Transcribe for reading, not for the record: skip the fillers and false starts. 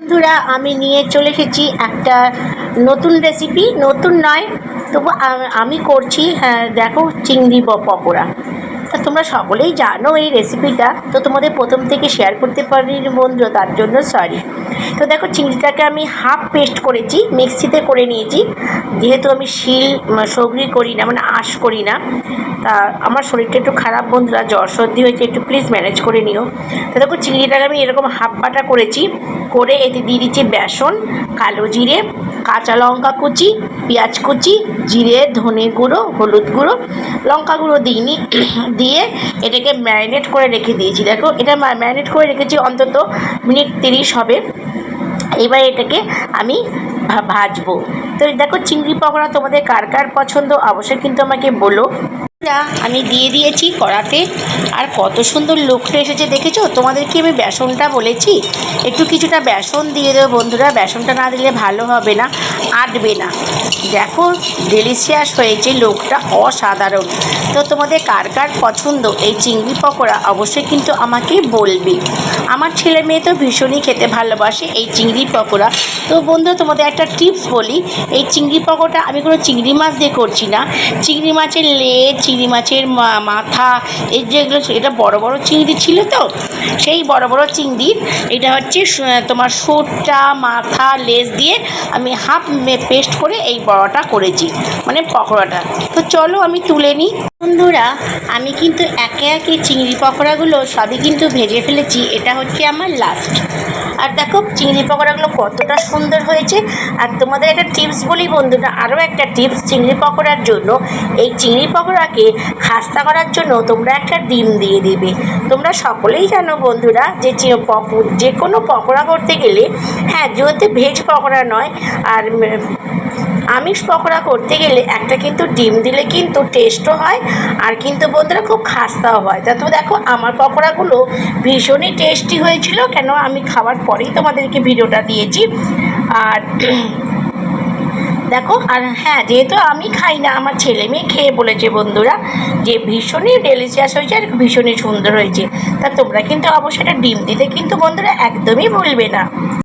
বন্ধুরা, আমি নিয়ে চলে এসেছি একটা নতুন রেসিপি। নতুন নয়, তবু আমি করছি। হ্যাঁ, দেখো, চিংড়ি পকোড়া। তা তোমরা সকলেই জানো এই রেসিপিটা, তো তোমাদের প্রথম থেকে শেয়ার করতে পারিনি বন্ধু, তার জন্য সরি। তো দেখো, চিংড়িটাকে আমি হাফ পেস্ট করেছি, মিক্সিতে করে নিয়েছি। যেহেতু আমি সগড়ি করি না, মানে আঁশ করি না, তা আমার শরীরটা একটু খারাপ বন্ধুরা, জ্বর সর্দি হয়েছে, একটু প্লিজ ম্যানেজ করে নিও। তো দেখো, চিংড়িটাকে আমি এরকম হাফ বাটা করেছি, করে এতে দিয়ে দিচ্ছি বেসন, কালো জিরে, কাঁচা লঙ্কা কুচি, পেঁয়াজ কুচি, জিরে, ধনে গুঁড়ো, হলুদ গুঁড়ো, লঙ্কা গুঁড়ো দিইনি, দিয়ে এটাকে ম্যারিনেট করে রেখে দিয়েছি। দেখো, এটা ম্যারিনেট করে রেখেছি অন্তত মিনিট 30 হবে। এবার এটাকে আমি ভাজবো। তো দেখো, চিংড়ি পকোড়া তোমাদের কার কার পছন্দ অবশ্যই কিন্তু আমাকে বলো। আমি দিয়ে দিয়েছি কড়াতে, আর কত সুন্দর লুকটা এসেছে দেখেছো? তোমাদেরকে আমি বেসনটা বলেছি, একটু কিছুটা বেসন দিয়ে দেবো বন্ধুরা, বেসনটা না দিলে ভালো হবে না, আটবে না। দেখো, ডেলিশিয়াস হয়েছে, লুকটা অসাধারণ। তো তোমাদের কার কার পছন্দ এই চিংড়ি পকোড়া অবশ্যই কিন্তু আমাকে বলবে। আমার ছেলে মেয়ে তো ভীষণই খেতে ভালোবাসে এই চিংড়ি পকোড়া। তো বন্ধুরা, তোমাদের একটা টিপস বলি, এই চিংড়ি পকোড়া আমি কোনো চিংড়ি মাছ দিয়ে করছি না। চিংড়ি মাছের লেজ, চিংড়ি মাছের মাথা, এই যেগুলো, এটা বড় বড় চিংড়ি ছিল, তো সেই বড় বড় চিংড়ির এটা হচ্ছে তোমার সুটটা, মাথা, লেজ দিয়ে আমি হাফ পেস্ট করে এই বড়াটা করেছি, মানে পকোড়াটা। তো চলো আমি তুলে নিই। বন্ধুরা, আমি কিন্তু একে একে চিংড়ি পকোড়াগুলো সবই কিন্তু ভেজে ফেলেছি, এটা হচ্ছে আমার লাস্ট। আর দেখো, চিংড়ি পকোড়াগুলো কতটা সুন্দর হয়েছে। আর তোমাদের একটা টিপস বলি বন্ধুরা, আরও একটা টিপস চিংড়ি পকোড়ার জন্য। এই চিংড়ি পকোড়াকে খাস্তা করার জন্য তোমরা একটা ডিম দিয়ে দেবে। তোমরা সকলেই জানো বন্ধুরা যে যে কোনো পকোড়া করতে গেলে, হ্যাঁ, যেহেতু ভেজ পকোড়া নয়, আর আমিষ পকোড়া করতে গেলে একটা কিন্তু ডিম দিলে কিন্তু টেস্টও হয়, আর কিন্তু বন্ধুরা খুব খাস্তাও হয়। তা তো দেখো, আমার পকোড়াগুলো ভীষণই টেস্টি হয়েছিল, কেন আমি খাওয়ার পরেই তোমাদেরকে ভিডিওটা দিয়েছি। আর দেখো, আর হ্যাঁ, যেহেতু আমি খাই না, আমার ছেলে মেয়ে খেয়ে বলেছে বন্ধুরা যে ভীষণই ডেলিশিয়াস হয়েছে আর ভীষণই সুন্দর হয়েছে। তা তোমরা কিন্তু অবশ্যই একটা ডিম দিতে কিন্তু বন্ধুরা একদমই ভুলবে না।